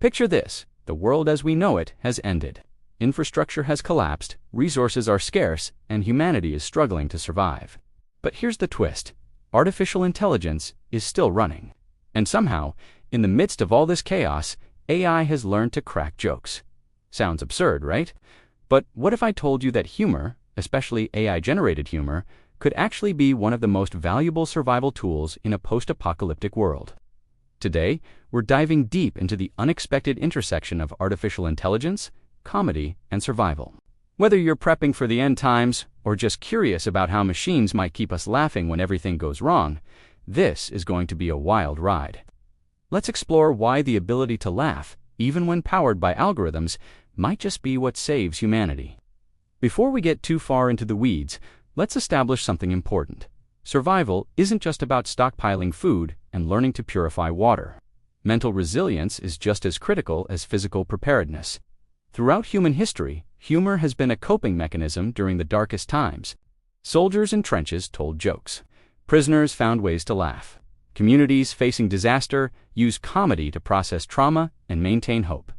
Picture this: the world as we know it has ended. Infrastructure has collapsed, resources are scarce, and humanity is struggling to survive. But here's the twist: artificial intelligence is still running. And somehow, in the midst of all this chaos, AI has learned to crack jokes. Sounds absurd, right? But what if I told you that humor, especially AI-generated humor, could actually be one of the most valuable survival tools in a post-apocalyptic world? Today, we're diving deep into the unexpected intersection of artificial intelligence, comedy, and survival. Whether you're prepping for the end times or just curious about how machines might keep us laughing when everything goes wrong, this is going to be a wild ride. Let's explore why the ability to laugh, even when powered by algorithms, might just be what saves humanity. Before we get too far into the weeds, let's establish something important. Survival isn't just about stockpiling food and learning to purify water. Mental resilience is just as critical as physical preparedness. Throughout human history, humor has been a coping mechanism during the darkest times. Soldiers in trenches told jokes. Prisoners found ways to laugh. Communities facing disaster used comedy to process trauma and maintain hope.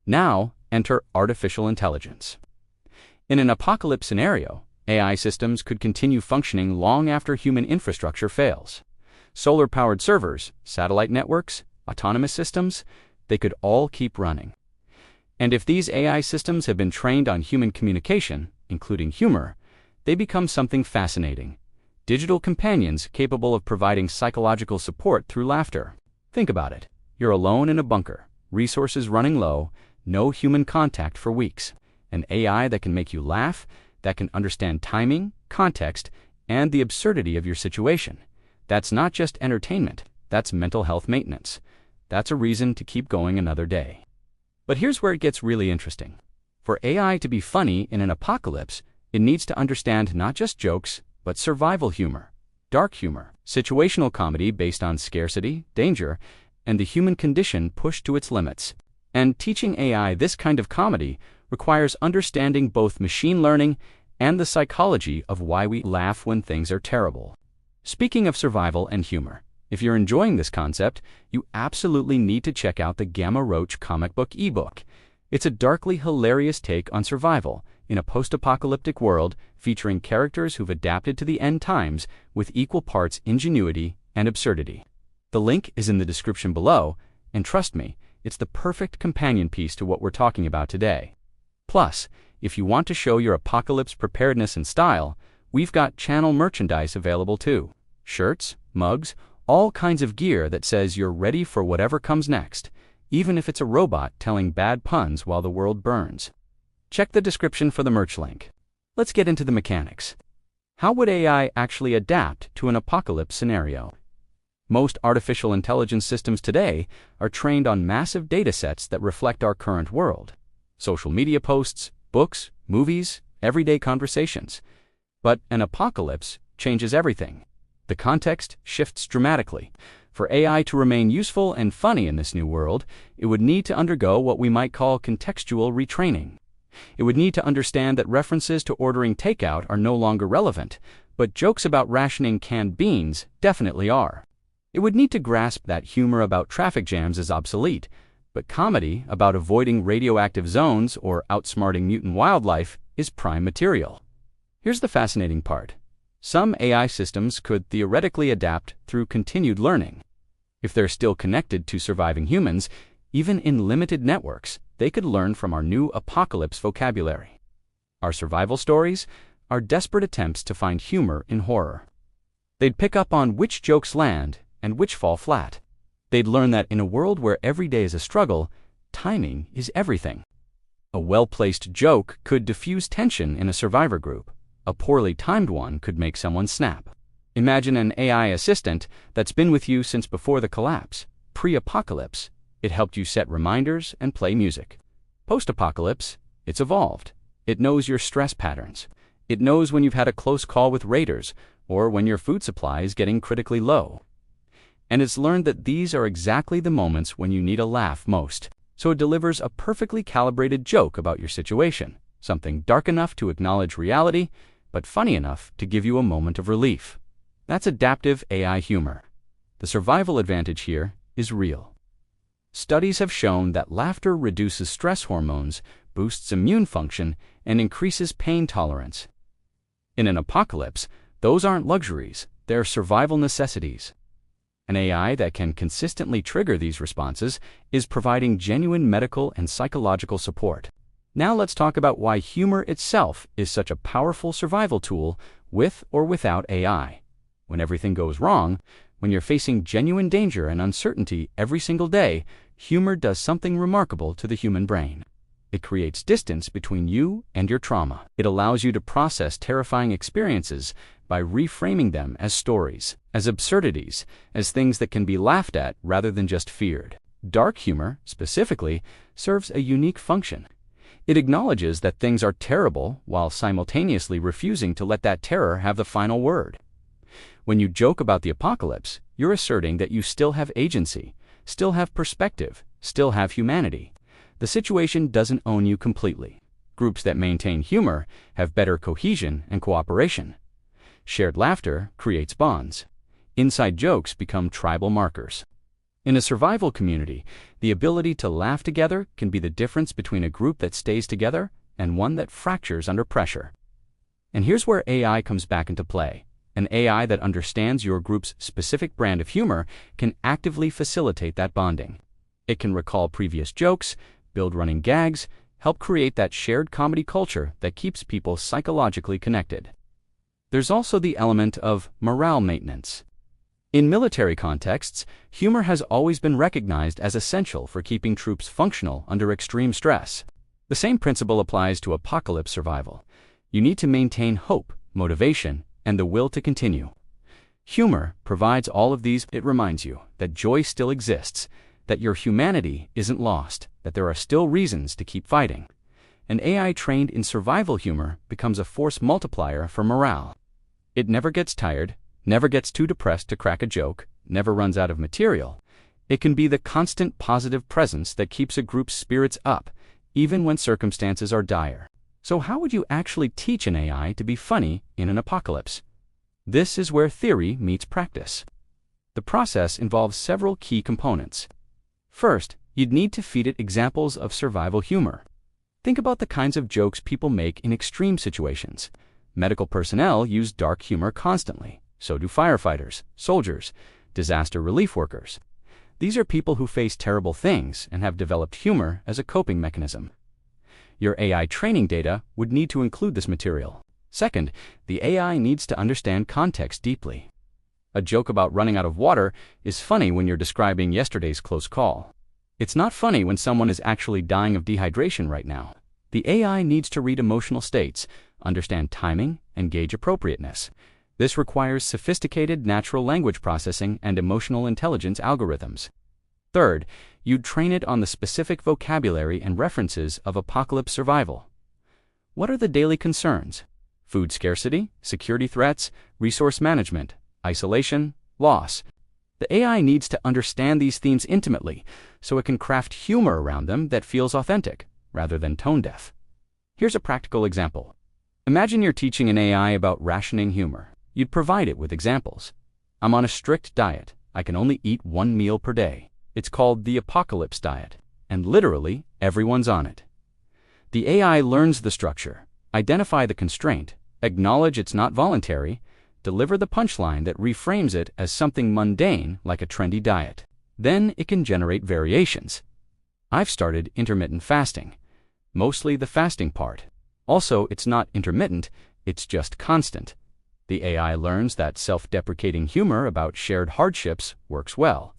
Now, enter artificial intelligence. In an apocalypse scenario, AI systems could continue functioning long after human infrastructure fails. Solar-powered servers, satellite networks, autonomous systems, they could all keep running. And if these AI systems have been trained on human communication, including humor, they become something fascinating. Digital companions capable of providing psychological support through laughter. Think about it. You're alone in a bunker, resources running low, no human contact for weeks. An AI that can make you laugh, that can understand timing, context, and the absurdity of your situation. That's not just entertainment, that's mental health maintenance. That's a reason to keep going another day. But here's where it gets really interesting. For AI to be funny in an apocalypse, it needs to understand not just jokes, but survival humor, dark humor, situational comedy based on scarcity, danger, and the human condition pushed to its limits. And teaching AI this kind of comedy requires understanding both machine learning and the psychology of why we laugh when things are terrible. Speaking of survival and humor, if you're enjoying this concept, you absolutely need to check out the Gamma Roach comic book ebook. It's a darkly hilarious take on survival in a post-apocalyptic world featuring characters who've adapted to the end times with equal parts ingenuity and absurdity. The link is in the description below, and trust me, it's the perfect companion piece to what we're talking about today. Plus, if you want to show your apocalypse preparedness and style, we've got channel merchandise available too. Shirts, mugs, all kinds of gear that says you're ready for whatever comes next, even if it's a robot telling bad puns while the world burns. Check the description for the merch link. Let's get into the mechanics. How would AI actually adapt to an apocalypse scenario? Most artificial intelligence systems today are trained on massive data sets that reflect our current world. Social media posts, books, movies, everyday conversations. But an apocalypse changes everything. The context shifts dramatically. For AI to remain useful and funny in this new world, it would need to undergo what we might call contextual retraining. It would need to understand that references to ordering takeout are no longer relevant, but jokes about rationing canned beans definitely are. It would need to grasp that humor about traffic jams is obsolete, but comedy about avoiding radioactive zones or outsmarting mutant wildlife is prime material. Here's the fascinating part. Some AI systems could theoretically adapt through continued learning. If they're still connected to surviving humans, even in limited networks, they could learn from our new apocalypse vocabulary. Our survival stories are desperate attempts to find humor in horror. They'd pick up on which jokes land and which fall flat. They'd learn that in a world where every day is a struggle, timing is everything. A well-placed joke could diffuse tension in a survivor group. A poorly timed one could make someone snap. Imagine an AI assistant that's been with you since before the collapse, pre-apocalypse. It helped you set reminders and play music. Post-apocalypse, it's evolved. It knows your stress patterns. It knows when you've had a close call with raiders or when your food supply is getting critically low. And it's learned that these are exactly the moments when you need a laugh most. So it delivers a perfectly calibrated joke about your situation, something dark enough to acknowledge reality, but funny enough to give you a moment of relief. That's adaptive AI humor. The survival advantage here is real. Studies have shown that laughter reduces stress hormones, boosts immune function, and increases pain tolerance. In an apocalypse, those aren't luxuries, they're survival necessities. An AI that can consistently trigger these responses is providing genuine medical and psychological support. Now let's talk about why humor itself is such a powerful survival tool with or without AI. When everything goes wrong, when you're facing genuine danger and uncertainty every single day, humor does something remarkable to the human brain. It creates distance between you and your trauma. It allows you to process terrifying experiences by reframing them as stories, as absurdities, as things that can be laughed at rather than just feared. Dark humor, specifically, serves a unique function. It acknowledges that things are terrible while simultaneously refusing to let that terror have the final word. When you joke about the apocalypse, you're asserting that you still have agency, still have perspective, still have humanity. The situation doesn't own you completely. Groups that maintain humor have better cohesion and cooperation. Shared laughter creates bonds. Inside jokes become tribal markers. In a survival community, the ability to laugh together can be the difference between a group that stays together and one that fractures under pressure. And here's where AI comes back into play. An AI that understands your group's specific brand of humor can actively facilitate that bonding. It can recall previous jokes, build running gags, help create that shared comedy culture that keeps people psychologically connected. There's also the element of morale maintenance. In military contexts, humor has always been recognized as essential for keeping troops functional under extreme stress. The same principle applies to apocalypse survival. You need to maintain hope, motivation, and the will to continue. Humor provides all of these. It reminds you that joy still exists, that your humanity isn't lost, that there are still reasons to keep fighting. An AI trained in survival humor becomes a force multiplier for morale. It never gets tired, never gets too depressed to crack a joke, never runs out of material. It can be the constant positive presence that keeps a group's spirits up, even when circumstances are dire. So how would you actually teach an AI to be funny in an apocalypse? This is where theory meets practice. The process involves several key components. First, you'd need to feed it examples of survival humor. Think about the kinds of jokes people make in extreme situations. Medical personnel use dark humor constantly. So do firefighters, soldiers, disaster relief workers. These are people who face terrible things and have developed humor as a coping mechanism. Your AI training data would need to include this material. Second, the AI needs to understand context deeply. A joke about running out of water is funny when you're describing yesterday's close call. It's not funny when someone is actually dying of dehydration right now. The AI needs to read emotional states, understand timing, and gauge appropriateness. This requires sophisticated natural language processing and emotional intelligence algorithms. Third, you'd train it on the specific vocabulary and references of apocalypse survival. What are the daily concerns? Food scarcity, security threats, resource management, isolation, loss. The AI needs to understand these themes intimately so it can craft humor around them that feels authentic, rather than tone-deaf. Here's a practical example. Imagine you're teaching an AI about rationing humor. You'd provide it with examples. I'm on a strict diet. I can only eat 1 meal per day. It's called the apocalypse diet, and literally everyone's on it. The AI learns the structure, identify the constraint, acknowledge it's not voluntary, deliver the punchline that reframes it as something mundane like a trendy diet. Then it can generate variations. I've started intermittent fasting, mostly the fasting part. Also, it's not intermittent, it's just constant. The AI learns that self-deprecating humor about shared hardships works well.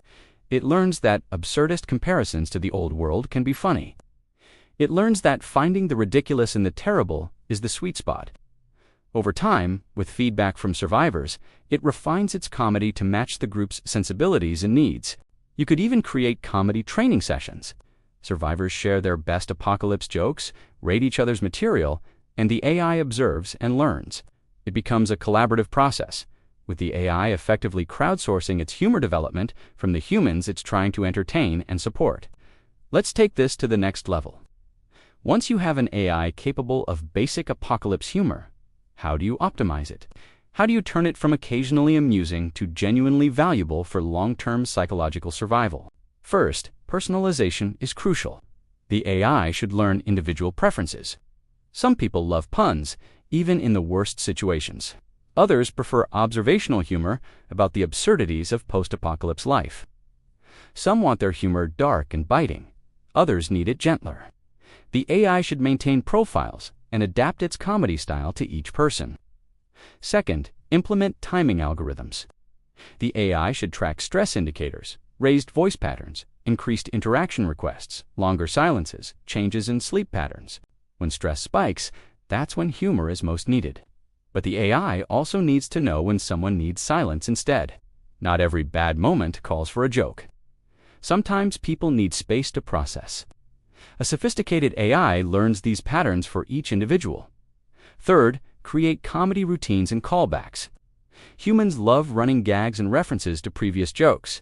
It learns that absurdist comparisons to the old world can be funny. It learns that finding the ridiculous in the terrible is the sweet spot. Over time, with feedback from survivors, it refines its comedy to match the group's sensibilities and needs. You could even create comedy training sessions. Survivors share their best apocalypse jokes, rate each other's material, and the AI observes and learns. It becomes a collaborative process, with the AI effectively crowdsourcing its humor development from the humans it's trying to entertain and support. Let's take this to the next level. Once you have an AI capable of basic apocalypse humor, how do you optimize it? How do you turn it from occasionally amusing to genuinely valuable for long-term psychological survival? First, personalization is crucial. The AI should learn individual preferences. Some people love puns, even in the worst situations. Others prefer observational humor about the absurdities of post-apocalypse life. Some want their humor dark and biting. Others need it gentler. The AI should maintain profiles and adapt its comedy style to each person. Second, implement timing algorithms. The AI should track stress indicators, raised voice patterns, increased interaction requests, longer silences, changes in sleep patterns. When stress spikes, that's when humor is most needed. But the AI also needs to know when someone needs silence instead. Not every bad moment calls for a joke. Sometimes people need space to process. A sophisticated AI learns these patterns for each individual. Third, create comedy routines and callbacks. Humans love running gags and references to previous jokes.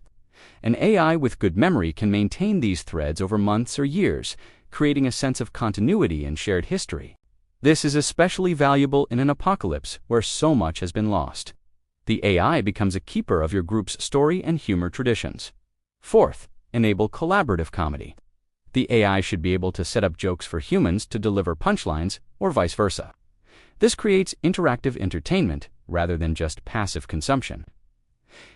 An AI with good memory can maintain these threads over months or years, creating a sense of continuity and shared history. This is especially valuable in an apocalypse where so much has been lost. The AI becomes a keeper of your group's story and humor traditions. Fourth, enable collaborative comedy. The AI should be able to set up jokes for humans to deliver punchlines or vice versa. This creates interactive entertainment rather than just passive consumption.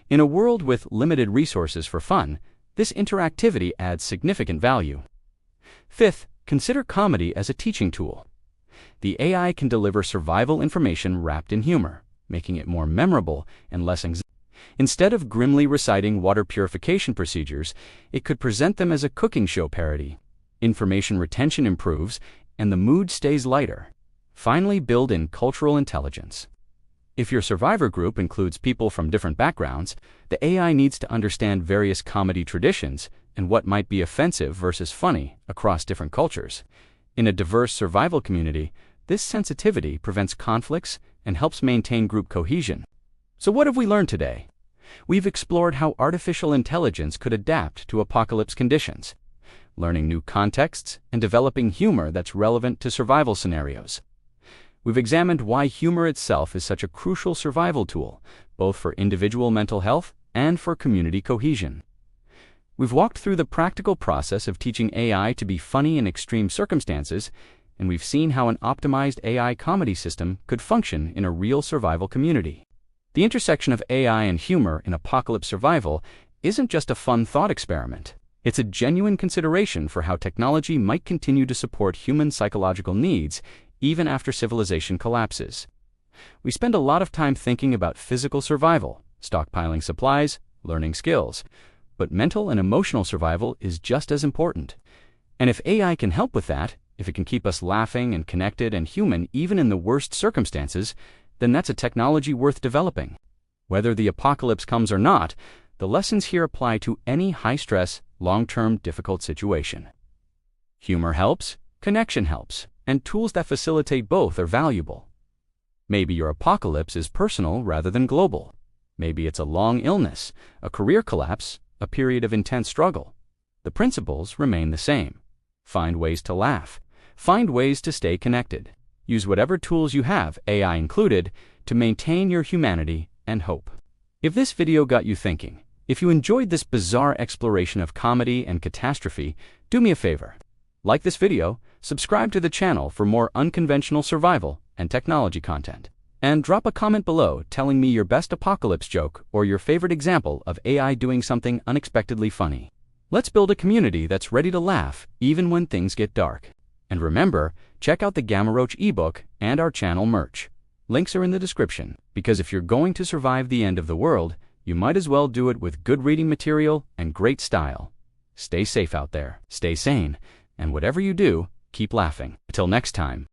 In a world with limited resources for fun, this interactivity adds significant value. Fifth, consider comedy as a teaching tool. The AI can deliver survival information wrapped in humor, making it more memorable and less anxiety. Instead of grimly reciting water purification procedures, it could present them as a cooking show parody. Information retention improves, and the mood stays lighter. Finally, build in cultural intelligence. If your survivor group includes people from different backgrounds, the AI needs to understand various comedy traditions and what might be offensive versus funny across different cultures. In a diverse survival community, this sensitivity prevents conflicts and helps maintain group cohesion. So what have we learned today? We've explored how artificial intelligence could adapt to apocalypse conditions, learning new contexts and developing humor that's relevant to survival scenarios. We've examined why humor itself is such a crucial survival tool, both for individual mental health and for community cohesion. We've walked through the practical process of teaching AI to be funny in extreme circumstances, and we've seen how an optimized AI comedy system could function in a real survival community. The intersection of AI and humor in apocalypse survival isn't just a fun thought experiment. It's a genuine consideration for how technology might continue to support human psychological needs even after civilization collapses. We spend a lot of time thinking about physical survival, stockpiling supplies, learning skills, but mental and emotional survival is just as important. And if AI can help with that, if it can keep us laughing and connected and human even in the worst circumstances, then that's a technology worth developing. Whether the apocalypse comes or not, the lessons here apply to any high-stress, long-term difficult situation. Humor helps, connection helps, and tools that facilitate both are valuable. Maybe your apocalypse is personal rather than global. Maybe it's a long illness, a career collapse, a period of intense struggle. The principles remain the same. Find ways to laugh. Find ways to stay connected. Use whatever tools you have, AI included, to maintain your humanity and hope. If this video got you thinking, if you enjoyed this bizarre exploration of comedy and catastrophe, do me a favor. Like this video, subscribe to the channel for more unconventional survival and technology content. And drop a comment below telling me your best apocalypse joke or your favorite example of AI doing something unexpectedly funny. Let's build a community that's ready to laugh even when things get dark. And remember, check out the Gamma Roach ebook and our channel merch. Links are in the description, because if you're going to survive the end of the world, you might as well do it with good reading material and great style. Stay safe out there, stay sane, and whatever you do, keep laughing. Until next time.